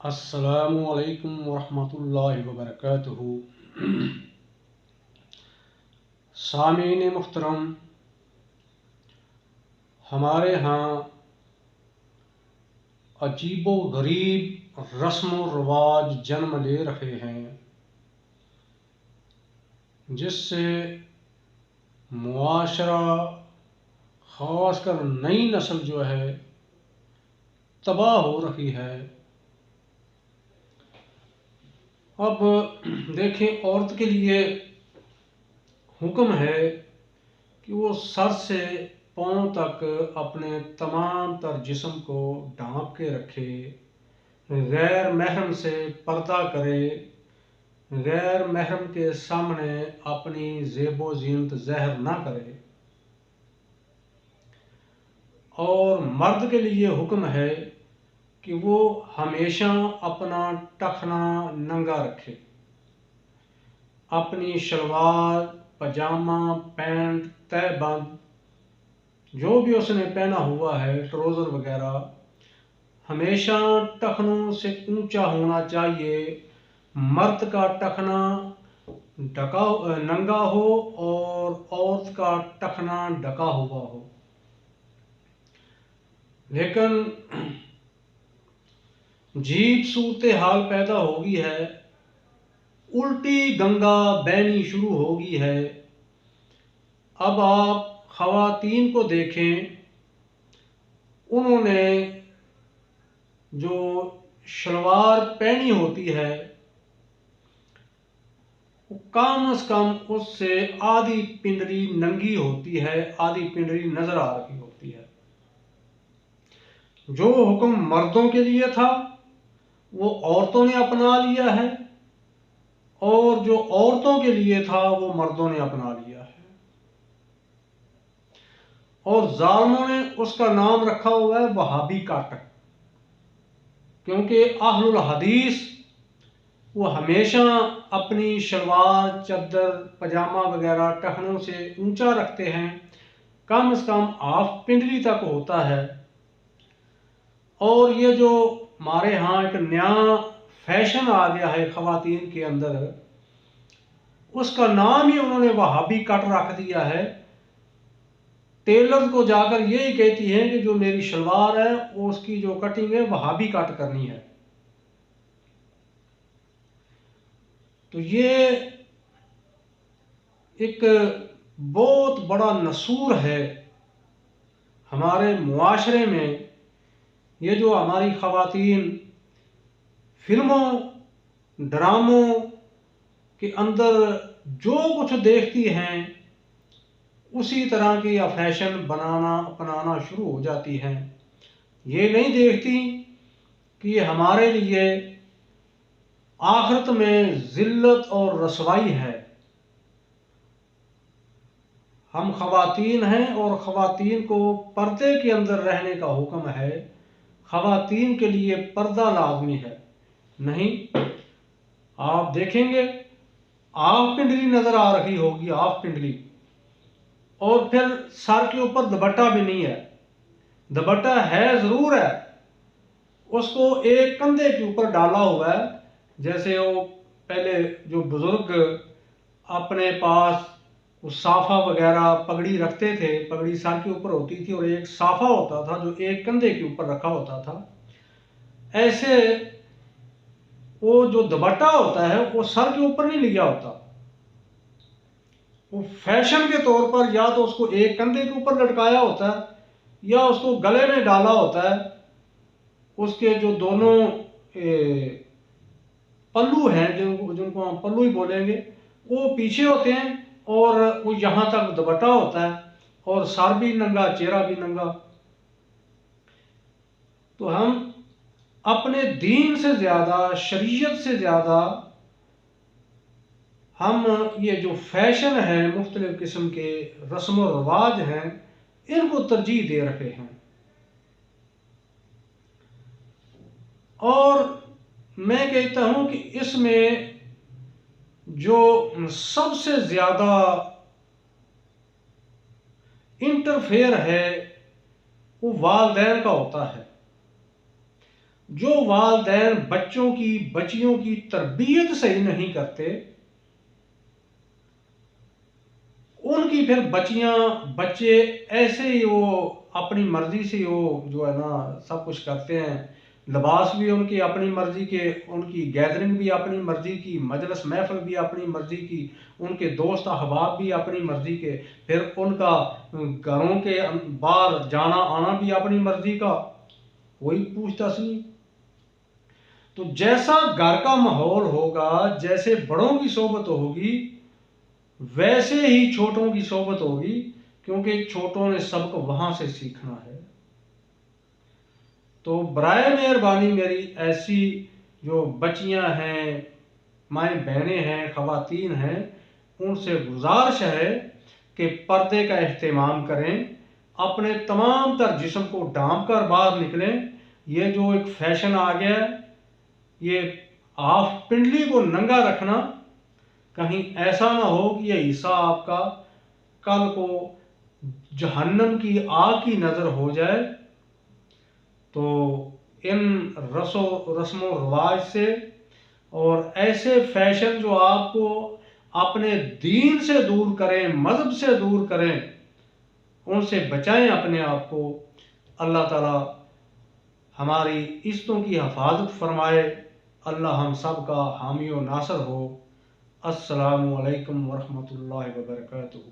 अस्सलामु अलैकुम वरहमतुल्लाहि वबरकातुहू। सामीन मुहतरम, हमारे यहाँ अजीबो गरीब रस्म व रवाज जन्म ले रहे हैं, जिससे मुआशरा ख़ासकर नई नस्ल जो है तबाह हो रही है। अब देखें, औरत के लिए हुक्म है कि वो सर से पाँव तक अपने तमाम तर जिस्म को ढांप के रखे, गैर महरम से पर्दा करे, गैर महरम के सामने अपनी ज़ेबो ज़ीनत ज़ाहिर ना करे। और मर्द के लिए हुक्म है कि वो हमेशा अपना टखना नंगा रखे, अपनी शलवार, पजामा, पैंट, तहबंद जो भी उसने पहना हुआ है, ट्राउज़र वगैरह, हमेशा टखनों से ऊंचा होना चाहिए। मर्द का टखना ढका नंगा हो और औरत का टखना ढका हुआ हो। लेकिन अजीब सूरत हाल पैदा होगी है, उल्टी गंगा बहनी शुरू होगी है। अब आप ख़वातीन को देखें, उन्होंने जो शलवार पहनी होती है कम से कम उससे आधी पिंडली नंगी होती है, आधी पिंडली नजर आ रही होती है। जो हुक्म मर्दों के लिए था वो औरतों ने अपना लिया है, और जो औरतों के लिए था वो मर्दों ने अपना लिया है। और जालिमों ने उसका नाम रखा हुआ है वहाबी काटक, क्योंकि अहलुल हदीस वो हमेशा अपनी शलवार, चद्दर, पजामा वगैरह टखनों से ऊंचा रखते हैं, कम से कम हाफ पिंडली तक होता है। और ये जो हमारे यहाँ एक नया फैशन आ गया है ख़वातीन के अंदर, उसका नाम ही उन्होंने वहाबी कट रख दिया है। टेलर को जाकर यही कहती है कि जो मेरी शलवार है वो उसकी जो कटिंग है वहाबी कट करनी है। तो ये एक बहुत बड़ा नसूर है हमारे मुआशरे में। ये जो हमारी ख़वातीन फिल्मों, ड्रामों के अंदर जो कुछ देखती हैं उसी तरह की या फैशन बनाना अपनाना शुरू हो जाती हैं। ये नहीं देखती कि ये हमारे लिए आखिरत में ज़िल्लत और रसवाई है। हम ख़वातीन हैं और ख़वातीन को पर्दे के अंदर रहने का हुक्म है। ख़वातीन के लिए पर्दा लाज़मी है। नहीं, आप देखेंगे हाफ पिंडली नज़र आ रही होगी, हाफ पिंडली, और फिर सर के ऊपर दुपट्टा भी नहीं है। दुपट्टा है ज़रूर है, उसको एक कंधे के ऊपर डाला हुआ है। जैसे वो पहले जो बुज़ुर्ग अपने पास वो साफ़ा वगैरह पगड़ी रखते थे, पगड़ी सर के ऊपर होती थी और एक साफ़ा होता था जो एक कंधे के ऊपर रखा होता था, ऐसे वो जो दुपट्टा होता है वो सर के ऊपर नहीं लिया होता। वो फैशन के तौर पर या तो उसको एक कंधे के ऊपर लटकाया होता है या उसको गले में डाला होता है। उसके जो दोनों पल्लू हैं, जिनको हम पल्लू ही बोलेंगे, वो पीछे होते हैं और वो यहाँ तक दुपट्टा होता है और सर भी नंगा, चेहरा भी नंगा। तो हम अपने दीन से ज़्यादा, शरीयत से ज़्यादा हम ये जो फैशन है, मुख्तलिफ किस्म के रस्म व रवाज हैं, इनको तरजीह दे रहे हैं। और मैं कहता हूं कि इसमें जो सबसे ज़्यादा इंटरफेयर है वो वालिदैन का होता है। जो वालिदैन बच्चों की बच्चियों की तरबियत सही नहीं करते, उनकी फिर बच्चियां बच्चे ऐसे ही वो अपनी मर्जी से वो जो है ना सब कुछ करते हैं। लिबास भी उनकी अपनी मर्जी के, उनकी गैदरिंग भी अपनी मर्जी की, मजलिस महफिल भी अपनी मर्जी की, उनके दोस्त अहबाब भी अपनी मर्जी के, फिर उनका घरों के बाहर जाना आना भी अपनी मर्जी का, कोई पूछताछ नहीं। तो जैसा घर का माहौल होगा, जैसे बड़ों की सोबत होगी, वैसे ही छोटों की सोबत होगी, क्योंकि छोटों ने सबक वहां से सीखना है। तो बराए मेहरबानी मेरी ऐसी जो बच्चियां हैं, माएँ बहनें हैं, ख़वातीन हैं, उनसे गुजारिश है कि पर्दे का एहतमाम करें, अपने तमाम तर जिस्म को ढांप कर बाहर निकलें। ये जो एक फैशन आ गया है, ये हाफ पिंडली को नंगा रखना, कहीं ऐसा ना हो कि ये हिस्सा आपका कल को जहन्नम की आग की नज़र हो जाए। तो इन रस्मों रिवाज से और ऐसे फैशन जो आपको अपने दीन से दूर करें, मजहब से दूर करें, उनसे बचाएं अपने आप को। अल्लाह ताला हमारी इज्जतों की हिफाजत फरमाए। अल्लाह हम सब का हामी और नासर हो। अस्सलामु अलैकुम वरहमतुल्लाहि वबरकातुहू।